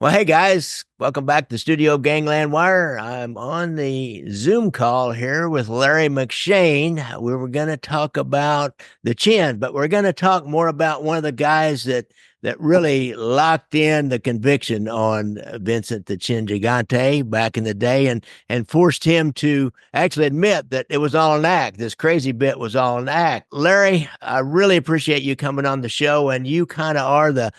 Well, hey guys, welcome back to Studio Gangland Wire. I'm on the Zoom call here with Larry McShane. We were going to talk about the chin, but we're going to talk more about one of the guys that really locked in the conviction on Vincent the Chin Gigante back in the day and forced him to actually admit that it was all an act. This crazy bit was all an act. Larry, I really appreciate you coming on the show, and you kind of are the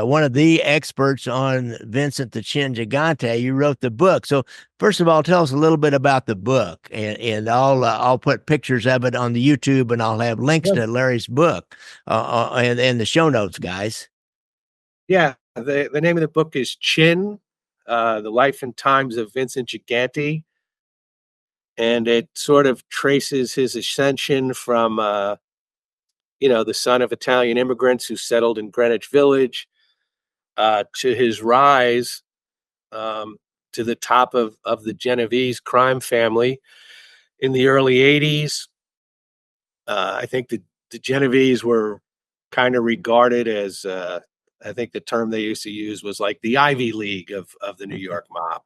one of the experts on Vincent the Chin Gigante. You wrote the book. So first of all, tell us a little bit about the book, and I'll put pictures of it on the YouTube, and I'll have links Yeah, to Larry's book in the show notes, guys. yeah. The name of the book is Chin, The Life and Times of Vincent Gigante, and it sort of traces his ascension from, the son of Italian immigrants who settled in Greenwich Village, to his rise to the top of the Genovese crime family in the early '80s. I think the Genovese were kind of regarded as I think the term they used to use was like the Ivy League of the New York mob.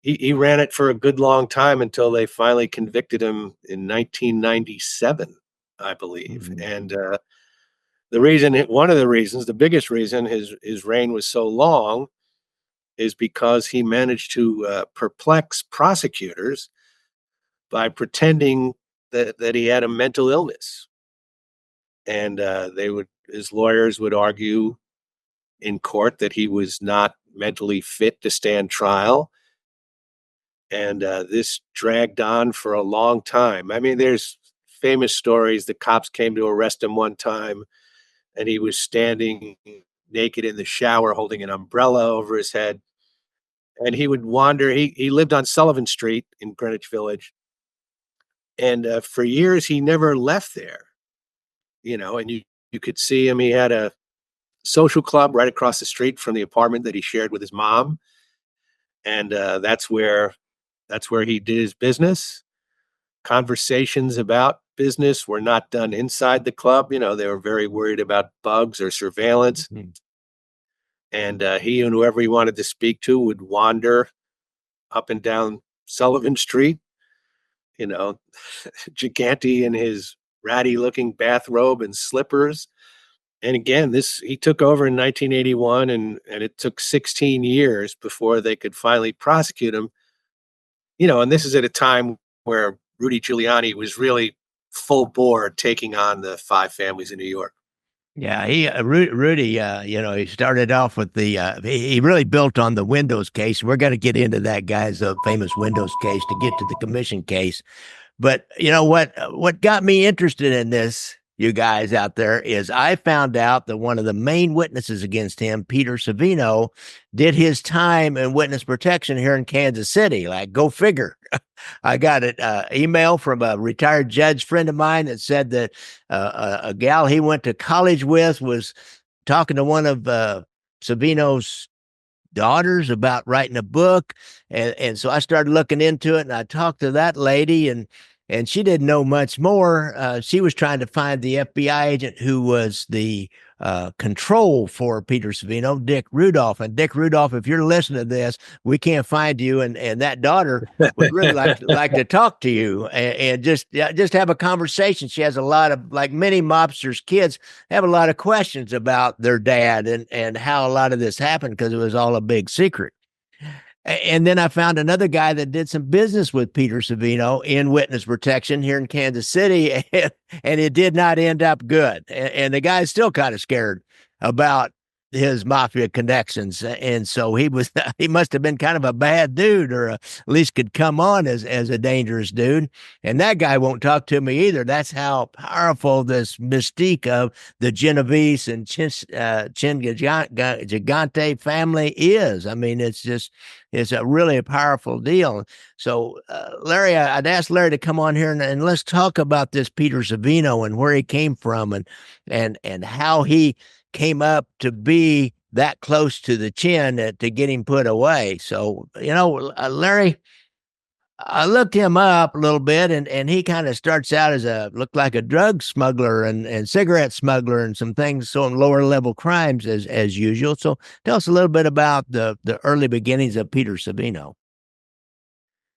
He ran it for a good long time until they finally convicted him in 1997, I believe. Mhm. And one of the reasons, the biggest reason his reign was so long is because he managed to perplex prosecutors by pretending that he had a mental illness. And his lawyers would argue in court that he was not mentally fit to stand trial. And this dragged on for a long time. I mean, there's famous stories. The cops came to arrest him one time, and he was standing naked in the shower holding an umbrella over his head. And he would wander. He lived on Sullivan Street in Greenwich Village. And for years, he never left there, and you could see him. He had a social club right across the street from the apartment that he shared with his mom. And that's where he did his business. Conversations about business were not done inside the club. They were very worried about bugs or surveillance. Mhm. And he and whoever he wanted to speak to would wander up and down Sullivan Street, you know, Gigante in his ratty looking bathrobe and slippers. And again, this he took over in 1981, and it took 16 years before they could finally prosecute him. And this is at a time where Rudy Giuliani was really full bore taking on the five families in New York. Yeah, Rudy, he started off with he really built on the Windows case. We're going to get into that guy's famous Windows case to get to the commission case. But you know what got me interested in this, you guys out there, is I found out that one of the main witnesses against him, Peter Savino, did his time in witness protection here in Kansas City. Like, go figure. I got an email from a retired judge friend of mine that said that a gal he went to college with was talking to one of Savino's daughters about writing a book, and so I started looking into it, and I talked to that lady, and she didn't know much more. She was trying to find the FBI agent who was the control for Peter Savino, Dick Rudolph. And Dick Rudolph, if you're listening to this, we can't find you, and that daughter would really like to talk to you and just have a conversation. She has a lot of, like many mobsters' kids, have a lot of questions about their dad and how a lot of this happened because it was all a big secret. And then I found another guy that did some business with Peter Savino in witness protection here in Kansas City, and it did not end up good. And the guy's still kind of scared about his mafia connections, and so he must have been kind of a bad dude, or at least could come on as a dangerous dude. And that guy won't talk to me either. That's how powerful this mystique of the Genovese and Chin Gigante family is. I mean, it's a really powerful deal. So, Larry, I'd ask Larry to come on here and let's talk about this Peter Savino and where he came from and how he came up to be that close to the chin to get him put away. So, Larry, I looked him up a little bit, and he kind of starts out as looked like a drug smuggler and cigarette smuggler and some things, some lower level crimes as usual. So tell us a little bit about the early beginnings of Peter Savino.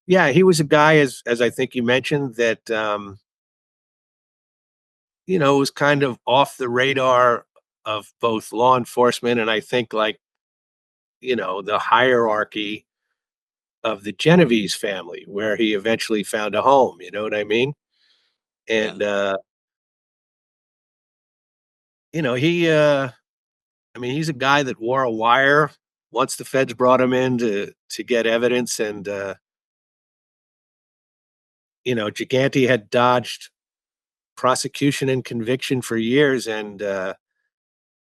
Yeah, he was a guy, as I think you mentioned, that was kind of off the radar of both law enforcement and I think like the hierarchy of the Genovese family, where he eventually found a home. You know what I mean? Yeah. And he I mean, he's a guy that wore a wire once the feds brought him in to get evidence, and Gigante had dodged prosecution and conviction for years, and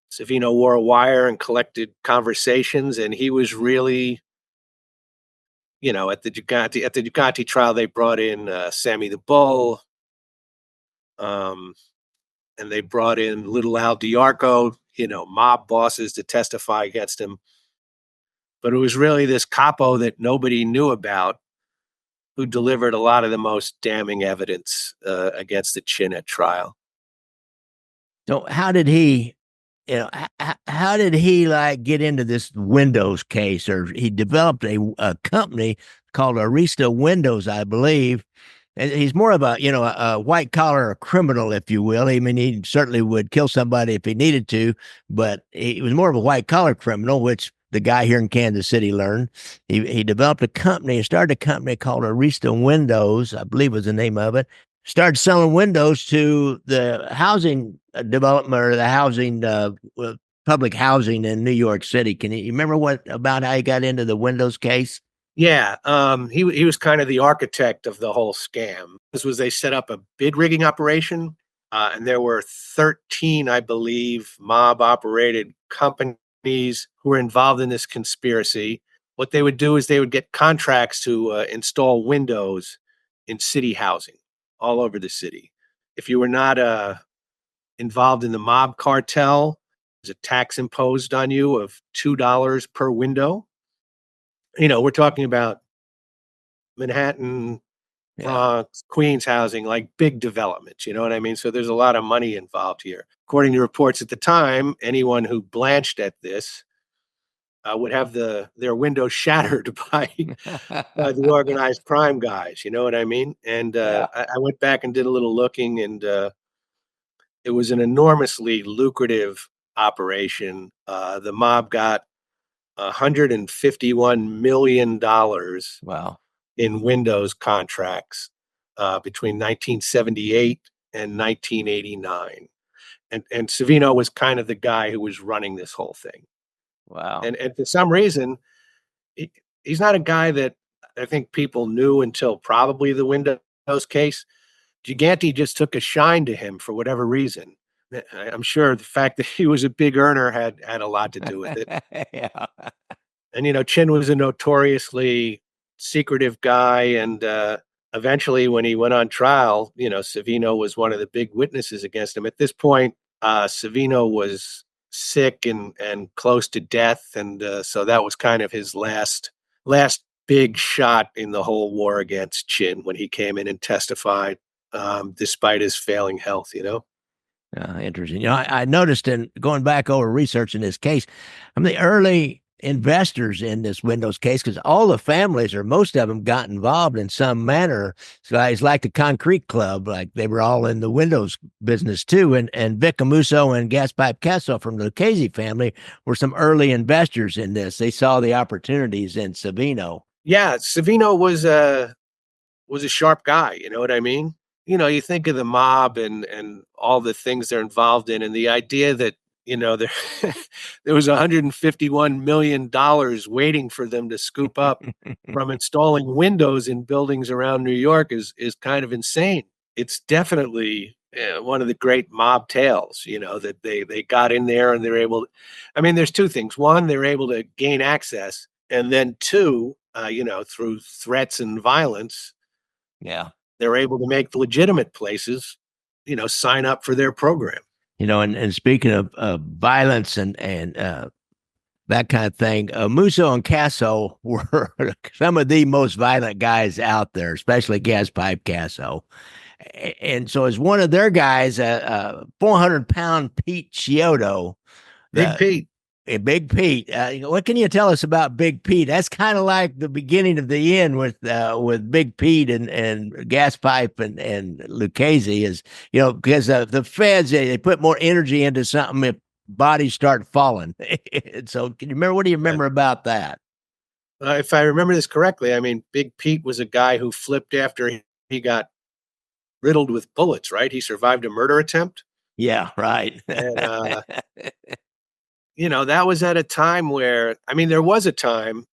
Savino wore a wire and collected conversations, and he was really, at the Gigante trial, they brought in Sammy the Bull, um, and they brought in Little Al Diarco, mob bosses to testify against him. But it was really this capo that nobody knew about who delivered a lot of the most damning evidence against the Chin at trial. So how did he, how did he like get into this Windows case? Or he developed a company called Arista Windows, I believe. And he's more of a white collar criminal, if you will. I mean, he certainly would kill somebody if he needed to, but he was more of a white collar criminal, which the guy here in Kansas City learned. He developed a company, started a company called Arista Windows, I believe was the name of it. Started selling windows to the housing development or the housing public housing in New York City. Can you remember what about how he got into the Windows case? Yeah, he was kind of the architect of the whole scam. This was they set up a bid rigging operation, and there were 13, I believe, mob operated companies who were involved in this conspiracy. What they would do is they would get contracts to install windows in city housing all over the city. If you were not involved in the mob cartel, there's a tax imposed on you of $2 per window. We're talking about Manhattan, Yeah. Bronx, Queens housing, like big developments. You know what I mean? So there's a lot of money involved here. According to reports at the time, anyone who blanched at this would have their windows shattered by the organized crime guys. You know what I mean? And Yeah. I went back and did a little looking, and it was an enormously lucrative operation. The mob got $151 million Wow. in Windows contracts between 1978 and 1989. And Savino was kind of the guy who was running this whole thing. Wow. And for some reason, he, he's not a guy that I think people knew until probably the Windows case. Gigante just took a shine to him for whatever reason. I'm sure the fact that he was a big earner had a lot to do with it. Yeah. And Chin was a notoriously secretive guy, and eventually, when he went on trial, Savino was one of the big witnesses against him. At this point, Savino was sick and close to death, and so that was kind of his last big shot in the whole war against Chin when he came in and testified, despite his failing health. Interesting. I noticed in going back over researching this case, I'm the early investors in this Windows case because all the families or most of them got involved in some manner. So it's like the Concrete Club, like they were all in the Windows business too. And Vic Amuso and Gaspipe Casso from the Lucchese family were some early investors in this. They saw the opportunities in Savino. Yeah, Savino was a sharp guy. You know what I mean? You think of the mob and all the things they're involved in, and the idea that there there was $151 million waiting for them to scoop up from installing windows in buildings around New York is kind of insane. It's definitely one of the great mob tales. That they got in there and they're able. I mean, there's two things. One, they're able to gain access, and then two, through threats and violence Yeah. they're able to make the legitimate places, sign up for their program. And speaking of violence and that kind of thing. Musso and Casso were some of the most violent guys out there, especially Gas Pipe Casso. And so, as one of their guys, 400-pound Pete Chiodo, Big the Pete. Big Pete. What can you tell us about Big Pete? That's kind of like the beginning of the end with Big Pete and Gas Pipe and Lucchese is, because the feds, they put more energy into something if bodies start falling. So can you remember, what do you Yeah. remember about that? If I remember this correctly, I mean, Big Pete was a guy who flipped after he got riddled with bullets, right? He survived a murder attempt. Yeah, right. And, that was at a time where, I mean, there was a time,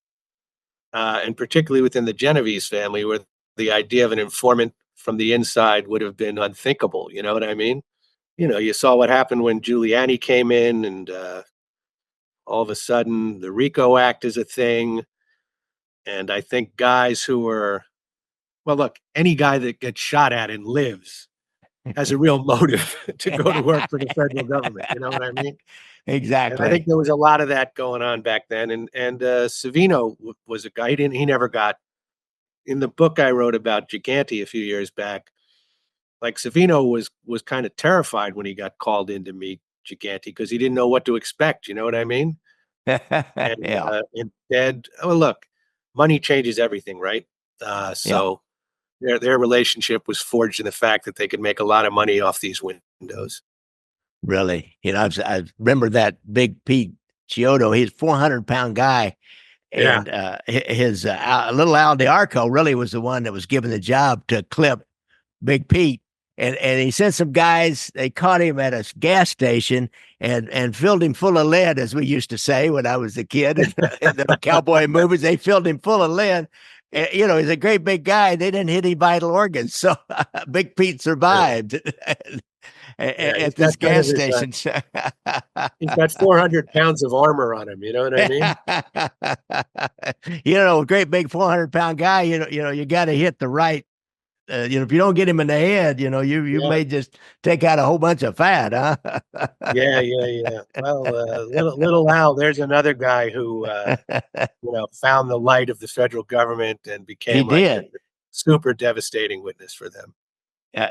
and particularly within the Genovese family, where the idea of an informant from the inside would have been unthinkable. You know what I mean? You saw what happened when Giuliani came in, and all of a sudden the RICO Act is a thing. And I think guys who were, well, look, any guy that gets shot at and lives has a real motive to go to work for the federal government. You know what I mean? And I think Exactly. there was a lot of that going on back then. And Savino was a guy. He never got, in the book I wrote about Gigante a few years back. Like, Savino was kind of terrified when he got called in to meet Gigante because he didn't know what to expect. You know what I mean? And Yeah, instead, oh look, money changes everything, right? yeah. So their relationship was forged in the fact that they could make a lot of money off these windows. Really. I remember that Big Pete Chiodo. He's a 400-pound guy. Yeah, And his little Al DiArco really was the one that was given the job to clip Big Pete. And he sent some guys. They caught him at a gas station and filled him full of lead, as we used to say when I was a kid. In the cowboy movies, they filled him full of lead. And, he's a great big guy. They didn't hit any vital organs, so Big Pete survived yeah. He's at got this kind of gas this. station. He's got 400 pounds of armor on him. You know what I mean? Great big 400-pound guy. You got to hit the right. If you don't get him in the head, you Yeah, may just take out a whole bunch of fat, huh? yeah, yeah, yeah. Well, little Al, there's another guy who found the light of the federal government and He became like a did. super devastating witness for them.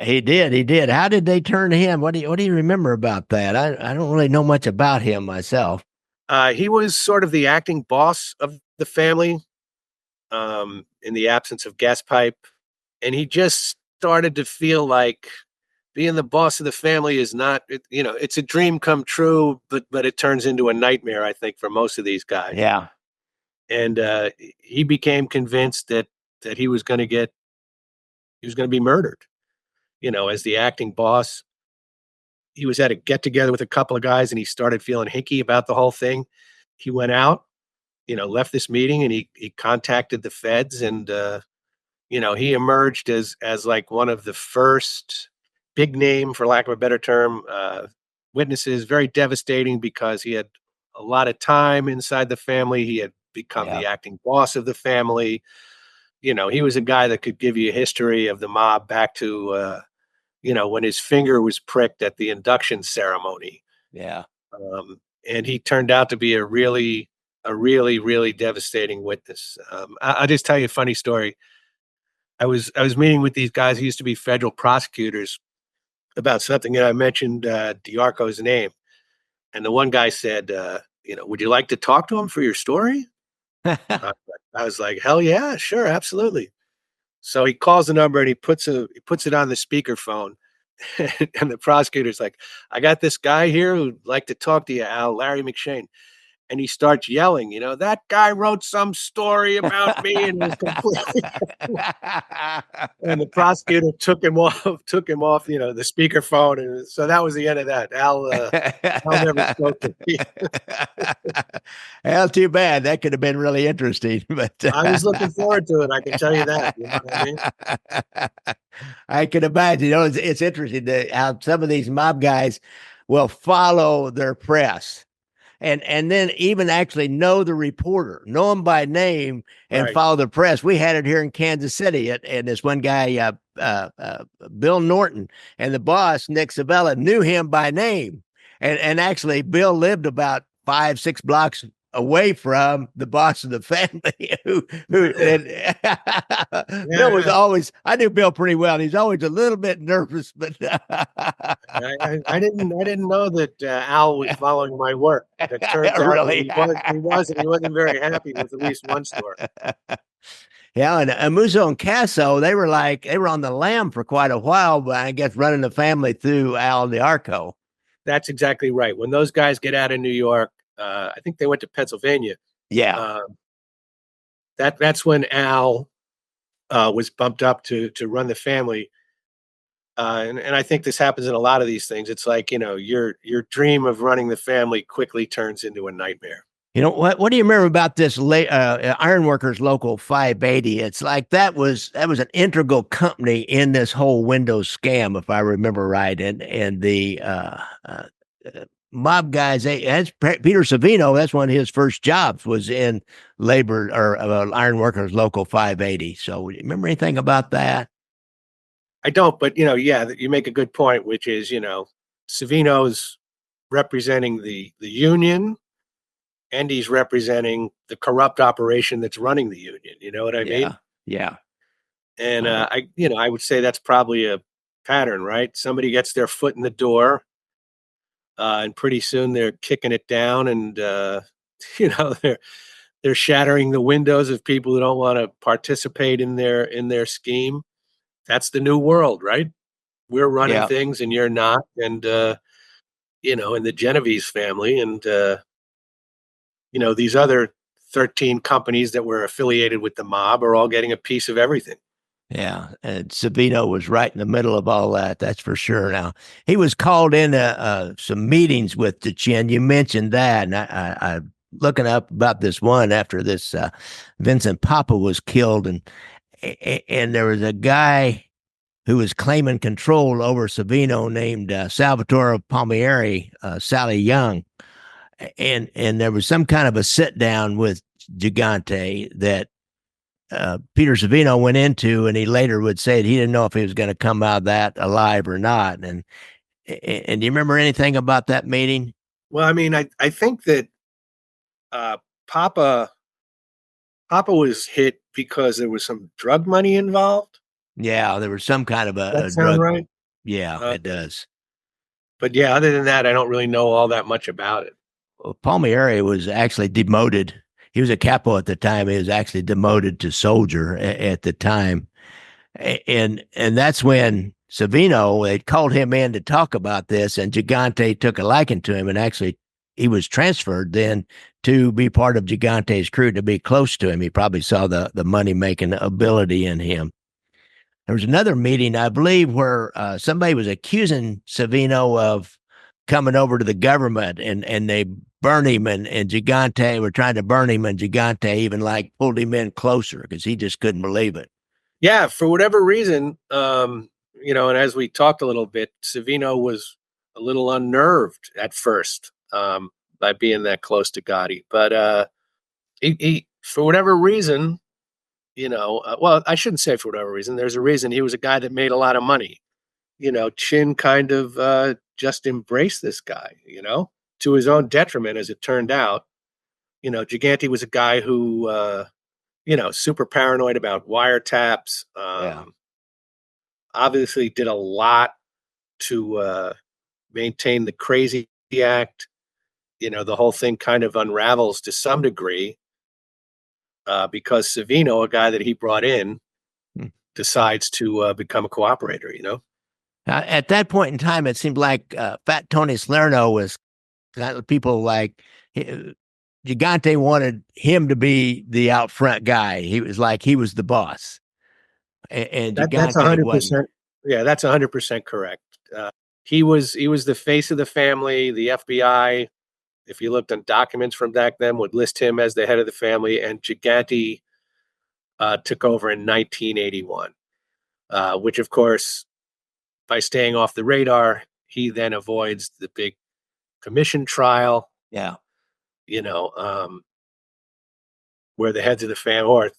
He did. He did. How did they turn to him? What do you remember about that? I don't really know much about him myself. He was sort of the acting boss of the family, in the absence of gas pipe, and he just started to feel like being the boss of the family is not, it's a dream come true, but it turns into a nightmare, I think, for most of these guys. Yeah. And he became convinced that he was going to be murdered. As the acting boss, he was at a get together with a couple of guys, and he started feeling hinky about the whole thing. He went out, left this meeting, and he contacted the feds, and he emerged as like one of the first big name, for lack of a better term, witnesses. Very devastating because he had a lot of time inside the family. He had become Yeah. the acting boss of the family. He was a guy that could give you a history of the mob back to when his finger was pricked at the induction ceremony. Yeah. And he turned out to be a really, really devastating witness. I'll just tell you a funny story. I was meeting with these guys who used to be federal prosecutors about something, and I mentioned DiArco's name, and the one guy said, "Would you like to talk to him for your story?" I, I was like, "Hell yeah, sure, absolutely." So he calls the number and he puts it on the speakerphone, and the prosecutor's like, "I got this guy here who'd like to talk to you, Al, Larry McShane." And he starts yelling, "That guy wrote some story about me," and it was completely. And the prosecutor took him off, the speakerphone, and so that was the end of that. Al never spoke to me. Well, too bad. That could have been really interesting, but I was looking forward to it. I can tell you that. You know what I mean? I can imagine. It's interesting how some of these mob guys will follow their press and then even actually know the reporter, know him by name, and Right. follow the press. We had it here in Kansas City, and this one guy, Bill Norton, and the boss Nick Sabella knew him by name, and actually Bill lived about 5-6 blocks away from the boss of the family. Who and Bill was Yeah, always. I knew Bill pretty well. He's always a little bit nervous, but I didn't know that Al was following my work. It turns out that really. he wasn't very happy with at least one store. Yeah, and Amuso and Casso, they were on the lam for quite a while, but I guess running the family through Al the Arco. That's exactly right. When those guys get out of New York, I think they went to Pennsylvania. Yeah, Uh, that's when Al was bumped up to run the family. And I think this happens in a lot of these things. It's like, your dream of running the family quickly turns into a nightmare. you know what? What do you remember about this Ironworkers Local 580? It's like that was an integral company in this whole Windows scam, if I remember right. And the mob guys, that's Peter Savino. That's one of his first jobs was in labor or Ironworkers Local 580. So, remember anything about that? I don't, but yeah, you make a good point, which is, Savino's representing the union, and he's representing the corrupt operation that's running the union. You know what I mean? Yeah, yeah. And Uh, I would say that's probably a pattern, right? Somebody gets their foot in the door, and pretty soon they're kicking it down, and they're shattering the windows of people who don't want to participate in their scheme. That's the new world, right? We're running yeah, things and you're not. And in the Genovese family, and these other 13 companies that were affiliated with the mob are all getting a piece of everything. yeah. And Savino was right in the middle of all that. That's for sure. Now he was called in some meetings with the Chin. You mentioned that, and I looking up about this one after this Vincent Papa was killed, and there was a guy who was claiming control over Savino named Salvatore Palmieri, Sally Young, and there was some kind of a sit down with Gigante that Peter Savino went into, and he later would say that he didn't know if he was going to come out of that alive or not. And do you remember anything about that meeting? Well, I mean, I think that uh, Papa Papa was hit because there was some drug money involved. Yeah, there was some kind of Does a that sound drug. right? Yeah, Uh, it does. but yeah, other than that, I don't really know all that much about it. Well, Palmieri was actually demoted. He was a capo at the time. He was actually demoted to soldier at the time, and that's when Savino, they called him in to talk about this, and Gigante took a liking to him, and actually he was transferred then to be part of Gigante's crew, to be close to him. He probably saw the money making ability in him. There was another meeting, I believe, where somebody was accusing Savino of coming over to the government, and they burned him, and Gigante were trying to burn him, and Gigante even like pulled him in closer because he just couldn't believe it. Yeah, for whatever reason, and as we talked a little bit, Savino was a little unnerved at first, by being that close to Gotti. But he for whatever reason, well, I shouldn't say for whatever reason. There's a reason. He was a guy that made a lot of money. Chin kind of just embraced this guy, to his own detriment, as it turned out. Gigante was a guy who, super paranoid about wiretaps. Yeah, Obviously, did a lot to maintain the Crazy Act. The whole thing kind of unravels to some degree because Savino, a guy that he brought in, hmm. decides to become a cooperator. At that point in time, it seemed like Fat Tony Salerno was kind of people like Gigante wanted him to be the out front guy. He was like he was the boss, and That's Gigante hundred wasn't. percent. Yeah, that's 100% correct. He was the face of the family. The FBI, if you looked on documents from back then, would list him as the head of the family. And Gigante took over in 1981, which, of course, by staying off the radar, he then avoids the big commission trial. Yeah, You know, where the heads of the family, or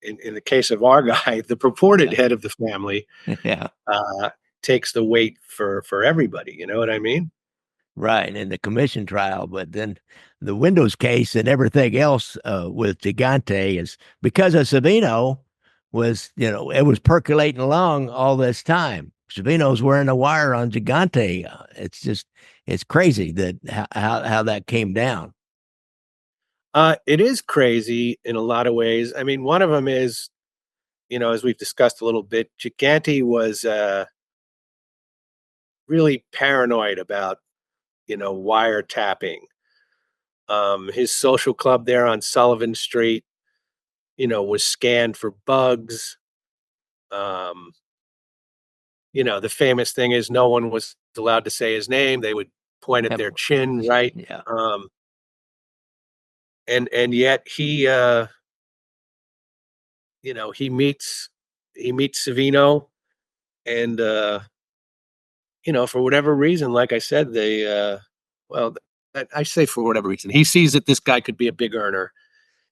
in the case of our guy, the purported yeah, head of the family, yeah. uh, takes the weight for everybody. You know what I mean? right, in the commission trial. But then the Windows case and everything else with Gigante is because of Savino was, it was percolating along all this time. Savino's wearing a wire on Gigante. It's crazy that how that came down. It is crazy in a lot of ways. I mean, one of them is, as we've discussed a little bit, Gigante was really paranoid about, wiretapping. His social club there on Sullivan Street, was scanned for bugs. Um, the famous thing is no one was allowed to say his name. They would point at Yep. their chin, right? Yeah. And yet he meets Savino, and for whatever reason, like I said, well, I say for whatever reason, he sees that this guy could be a big earner,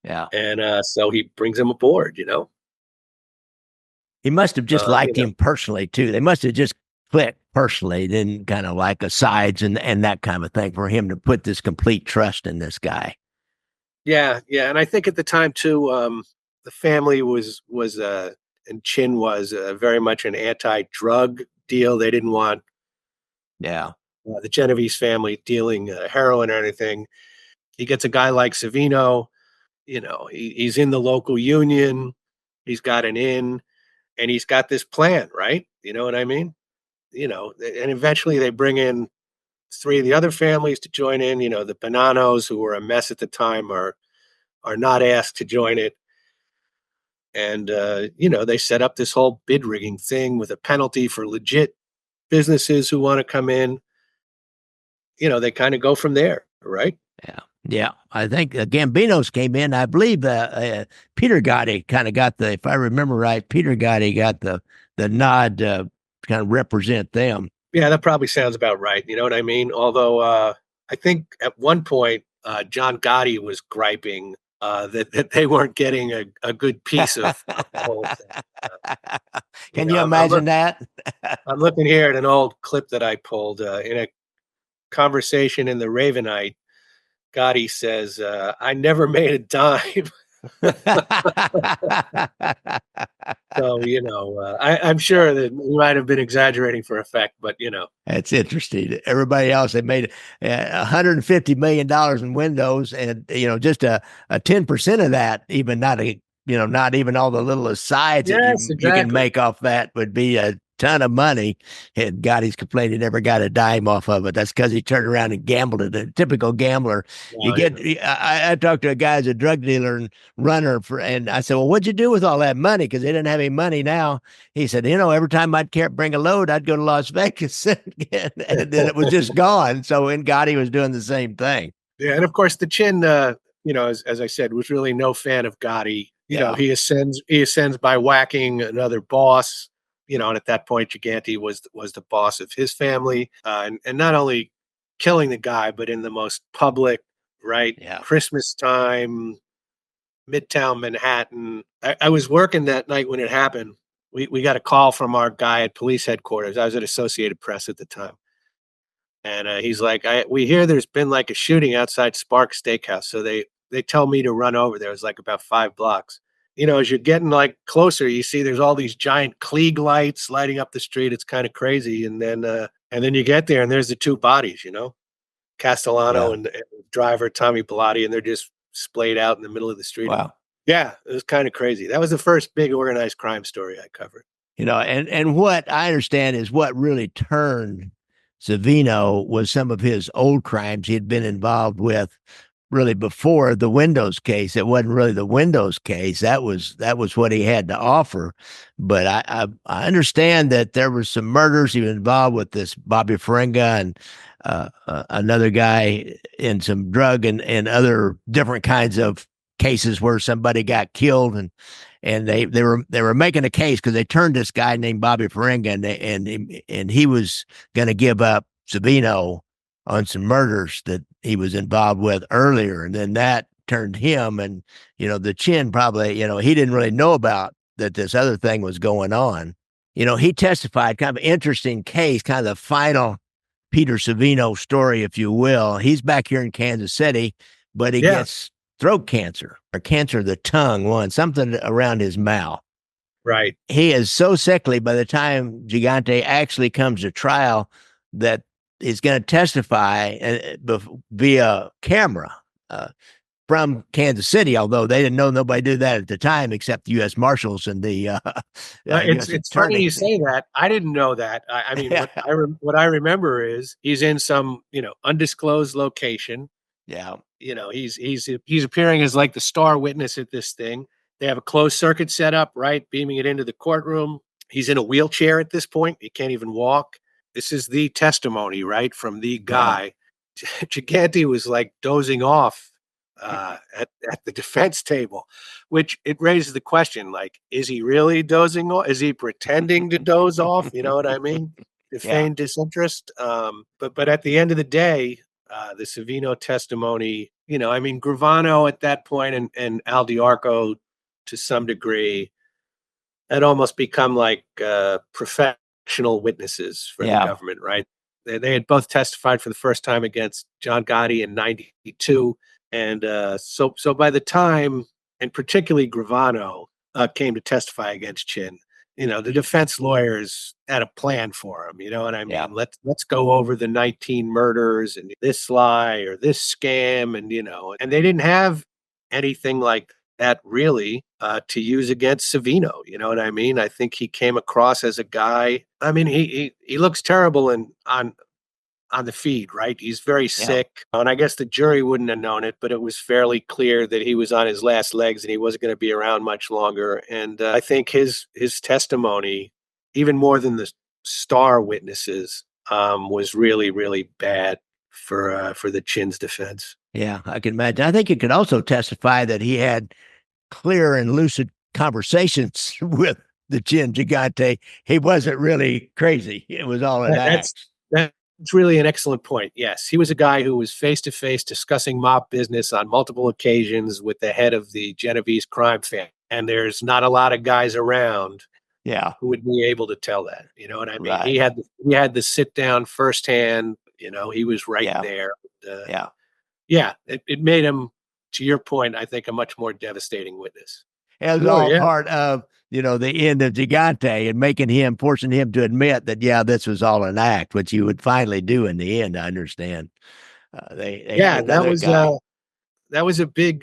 Yeah. and so he brings him aboard. He must have just Uh, you liked know, him personally too. They must have just clicked personally, then kind of like asides and that kind of thing for him to put this complete trust in this guy. yeah, yeah, and I think at the time too, the family was and Chin was very much an anti-drug deal. They didn't want Yeah. the Genovese family dealing heroin or anything. He gets a guy like Savino. He's in the local union. He's got an in, and he's got this plan, right? You know what I mean? And eventually they bring in three of the other families to join in. The Bonanos, who were a mess at the time, are not asked to join it. And they set up this whole bid rigging thing with a penalty for legit businesses who want to come in. They kind of go from there, right? Yeah. Yeah. I think Gambino's came in. I believe Peter Gotti kind of got if I remember right, Peter Gotti got the nod to kind of represent them. Yeah, that probably sounds about right. You know what I mean? Although I think at one point John Gotti was griping that they weren't getting a good piece of the whole thing. Can you I'm imagine that? I'm looking here at an old clip that I pulled in a conversation in the Ravenite. Gotti says, "I never made a dime." So I'm sure that he might have been exaggerating for effect, but That's interesting. Everybody else, they made $150 million in Windows, and just a 10% of that, even not even all the little asides that yes, you can exactly. make off that would be a ton of money. And Gotti's complained he never got a dime off of it. That's because he turned around and gambled it. A typical gambler. You Oh, get. I talked to a guy as a drug dealer and runner and I said, "Well, what'd you do with all that money?" Because they didn't have any money now. He said, every time I'd bring a load, I'd go to Las Vegas and then it was just gone. So Gotti was doing the same thing. yeah, and of course the Chin, as I said, was really no fan of Gotti. Yeah. He ascends by whacking another boss. And at that point, Gigante was the boss of his family, and not only killing the guy, but in the most public, right, Yeah. Christmas time, Midtown Manhattan. I was working that night when it happened. We got a call from our guy at police headquarters. I was at Associated Press at the time. And he's like, we hear there's been like a shooting outside Spark Steakhouse. So they tell me to run over there. It's like about 5 blocks. As you're getting like closer, you see there's all these giant Klieg lights lighting up the street. It's kind of crazy. And then you get there and there's the two bodies, Castellano Yeah. and driver Tommy Bellotti, and they're just splayed out in the middle of the street. Wow. Yeah, it was kind of crazy. That was the first big organized crime story I covered. And what I understand is what really turned Savino was some of his old crimes he had been involved with really before the Windows case. It wasn't really the Windows case. That was what he had to offer. But I understand that there were some murders he was involved with, this Bobby Ferenga and another guy in some drug and other different kinds of cases where somebody got killed, and they were making a case because they turned this guy named Bobby Ferenga, and he was going to give up Savino on some murders that he was involved with earlier, and then that turned him, and the Chin probably he didn't really know about that this other thing was going on. He testified, kind of an interesting case, kind of the final Peter Savino story, if you will. He's back here in Kansas City, but he Yeah, gets throat cancer or cancer of the tongue, something around his mouth. right. He is so sickly by the time Gigante actually comes to trial that he's going to testify via camera. From Kansas City, although they didn't know, nobody did that at the time except the U.S. Marshals and the It's U.S. it's funny Attorney. you say that. I didn't know that. I mean, what I remember is he's in some undisclosed location. Yeah, He's appearing as like the star witness at this thing. They have a closed circuit set up, right, beaming it into the courtroom. He's in a wheelchair at this point. He can't even walk. This is the testimony, right, from the yeah, guy. Gigante was like dozing off at the defense table, which it raises the question: like, is he really dozing off? Is he pretending to doze off? You know what I mean? To yeah, feign disinterest. But at the end of the day, the Savino testimony, I mean, Gravano at that point and Al Diarco to some degree had almost become like professional witnesses for the yeah, government, right? They had both testified for the first time against John Gotti in '92, and so by the time, and particularly Gravano, came to testify against Chin, the defense lawyers had a plan for him. You know what I yeah, mean? Let's go over the 19 murders and this lie or this scam, and they didn't have anything like that really to use against Savino. You know what I mean? I think he came across as a guy. I mean, he looks terrible on the feed, right? He's very yeah, sick. And I guess the jury wouldn't have known it, but it was fairly clear that he was on his last legs and he wasn't going to be around much longer. And I think his testimony, even more than the star witnesses, was really, really bad for the Chin's defense. yeah. I can imagine. I think you could also testify that he had clear and lucid conversations with the Chin Gigante. He wasn't really crazy. It was all an That, that's act. that's really an excellent point. Yes, he was a guy who was face to face discussing mob business on multiple occasions with the head of the Genovese crime family, and there's not a lot of guys around Yeah, who would be able to tell that. You know what I mean? right. He had the sit down firsthand. He was right Yeah, there. yeah. Yeah, it made him, to your point, I think, a much more devastating witness. It was Sure. all Yeah. part of, the end of Gigante and forcing him to admit that, yeah, this was all an act, which he would finally do in the end. I understand. They had Yeah. another guy. That was a big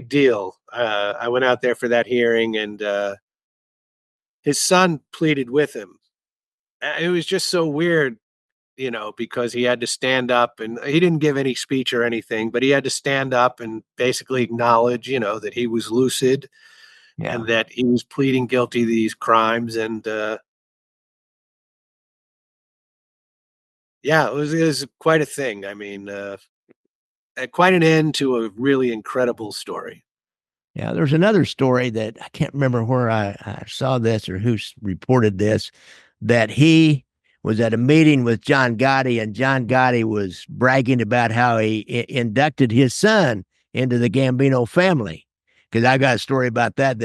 deal. I went out there for that hearing, and his son pleaded with him. It was just so weird, because he had to stand up, and he didn't give any speech or anything, but he had to stand up and basically acknowledge, that he was lucid Yeah. and that he was pleading guilty to these crimes. And yeah, it was quite a thing. I mean, quite an end to a really incredible story. Yeah. There's another story that I can't remember where I saw this or who reported this, that he was at a meeting with John Gotti, and John Gotti was bragging about how he inducted his son into the Gambino family. Because I got a story about that,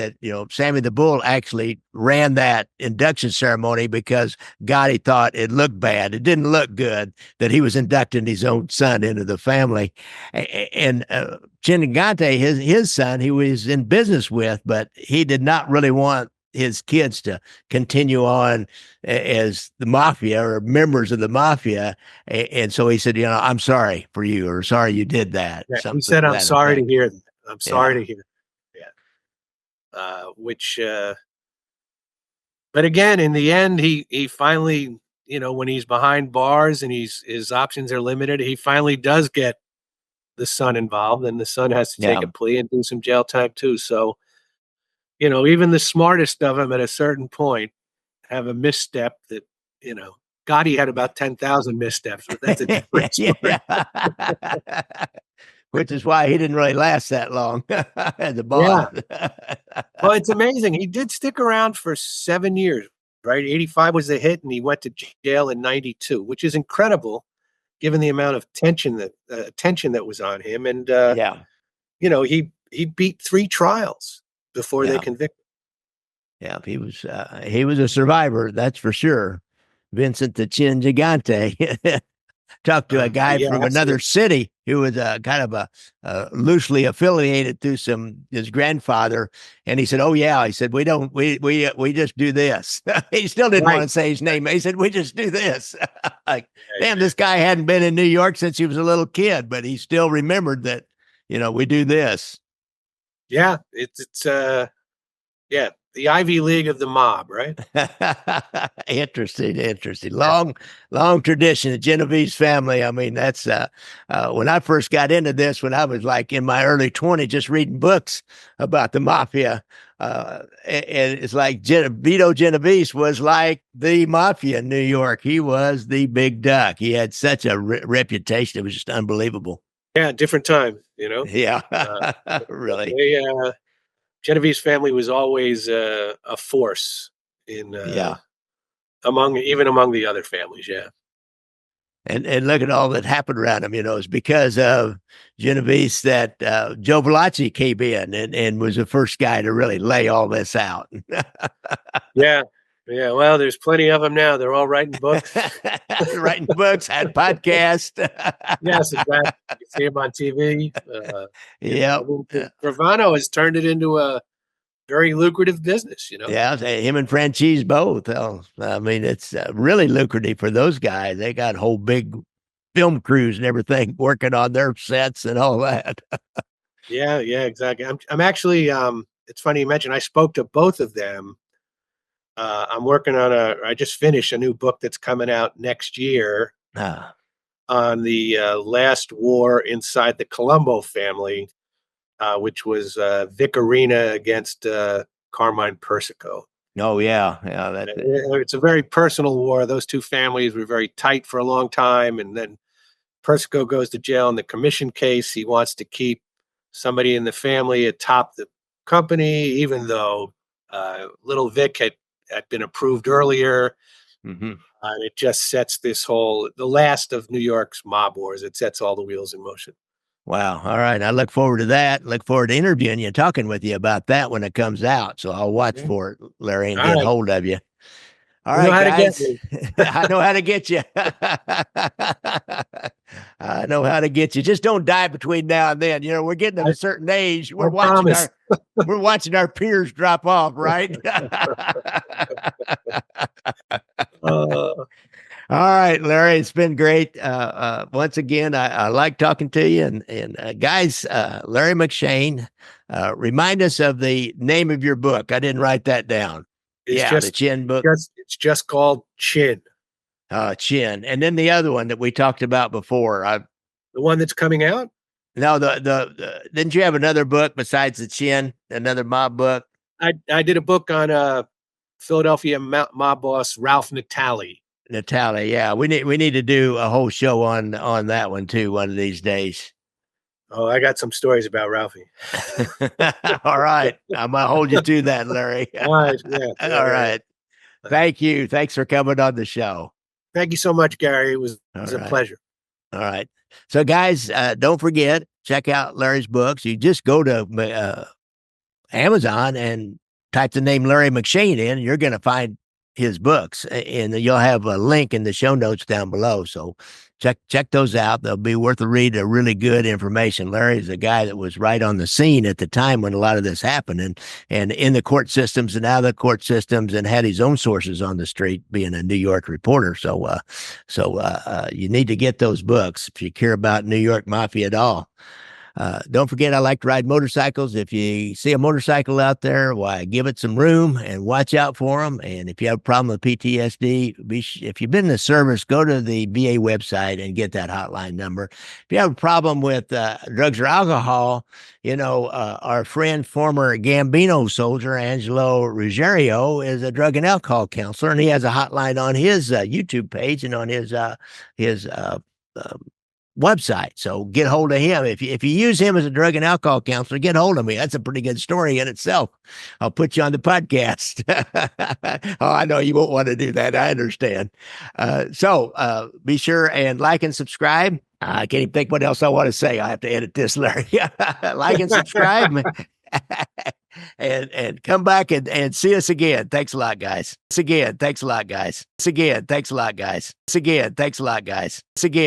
Sammy the Bull actually ran that induction ceremony because Gotti thought it looked bad. It didn't look good that he was inducting his own son into the family. And Gigante, his son, he was in business with, but he did not really want his kids to continue on as the mafia or members of the mafia. And so he said, I'm sorry for you, or sorry you did that, Yeah, he something said, to "I'm that sorry to effect. hear that. I'm sorry Yeah. to hear." Yeah, which, but again, in the end, he finally, when he's behind bars and his options are limited, he finally does get the son involved, and the son has to take Yeah. a plea and do some jail time too. So, even the smartest of them at a certain point have a misstep that, you know, Gotti had about 10,000 missteps, but that's a different story. Yeah. Which is why he didn't really last that long as a boss. Yeah. Well, it's amazing. He did stick around for 7 years, right? 85 was the hit, and he went to jail in 92, which is incredible given the amount of tension that was on him. And, Yeah. he beat 3 trials before they Yeah. convicted. Yeah. He was a survivor. That's for sure. Vincent the Chin Gigante. Talked to a guy Yeah, from another absolutely. city who was kind of loosely affiliated through his grandfather, and he said, "Oh yeah," he said, "We don't we just do this." He still didn't want Right. to say his name. He said, "We just do this." Like, Yeah, damn, this guy hadn't been in New York since he was a little kid, but he still remembered that we do this. yeah. It's yeah, the Ivy League of the mob, right? Interesting, interesting. Yeah. Long tradition. The Genovese family. I mean, that's when I first got into this, when I was like in my early 20s, just reading books about the mafia. And it's like Vito Genovese was like the mafia in New York. He was the big duck. He had such a reputation. It was just unbelievable. Yeah, different time, Yeah, Uh, really. they Genovese family was always a force in Yeah. among the other families. Yeah. And look at all that happened around him. It's because of Genovese that Joe Velazzi came in and was the first guy to really lay all this out. Yeah. Yeah. Well, there's plenty of them now. They're all writing books. Writing books, had podcasts. Yes, exactly. You see them on TV. I Yep. mean, Gravano has turned it into a very lucrative business. Yeah, him and Franchise both. I mean, it's really lucrative for those guys. They got whole big film crews and everything working on their sets and all that. Yeah, yeah, exactly. I'm actually it's funny you mentioned I spoke to both of them. I just finished a new book that's coming out next year Ah, on the last war inside the Colombo family, which was Vicarina against Carmine Persico. oh yeah, yeah. That It's a very personal war. Those two families were very tight for a long time, and then Persico goes to jail in the commission case. He wants to keep somebody in the family atop the company, even though little Vic had been approved earlier. mhm. And it just sets the last of New York's mob wars. It sets all the wheels in motion. Wow. All right. I look forward to that. Look forward to interviewing you, talking with you about that when it comes out. So I'll watch Yeah. for it, Larry, and All get right. hold of you. All You know right, how to get guys. me. I know how to get you. I know how to get you. Just don't die between now and then. We're getting to I, a certain age. I promise. We're watching our peers drop off, right? Uh, All right, Larry, it's been great. Once again, I like talking to you. And guys, Larry McShane, remind us of the name of your book. I didn't write that down. it's Yeah, the just Chin book, it's just called Chin. Chin. And then the other one that we talked about before. The one that's coming out. No, didn't you have another book besides the Chin, another mob book? I did a book on Philadelphia mob boss Ralph Natale. Natalia, yeah, we need to do a whole show on that one too one of these days. Oh, I got some stories about Ralphie. All right. I'm going to hold you to that, Larry. All right. Yeah. All Yeah. Yeah. right. Thank you. Thanks for coming on the show. Thank you so much, Gary. It All was a right. pleasure. All right. So, guys, don't forget, check out Larry's books. You just go to Amazon and type the name Larry McShane in, and you're going to find his books, and you'll have a link in the show notes down below. So check those out. They'll be worth a read. They're really good information. Larry's a guy that was right on the scene at the time when a lot of this happened, and in the court systems and out of the court systems, and had his own sources on the street, being a New York reporter. So you need to get those books if you care about New York Mafia at all. Don't forget, I like to ride motorcycles. If you see a motorcycle out there, why, give it some room and watch out for them. And if you have a problem with PTSD, if you've been in the service, go to the VA website and get that hotline number. If you have a problem with drugs or alcohol, our friend, former Gambino soldier, Angelo Ruggiero, is a drug and alcohol counselor, and he has a hotline on his YouTube page and on his website. So get hold of him. If you use him as a drug and alcohol counselor, get hold of me. That's a pretty good story in itself. I'll put you on the podcast. Oh, I know you won't want to do that. I understand. So be sure and like and subscribe. I can't even think what else I want to say. I have to edit this, Larry. Like and subscribe. and come back and see us again. Thanks a lot, guys. Again, thanks a lot, guys. Again, thanks a lot, guys. Again, thanks a lot, guys. Again.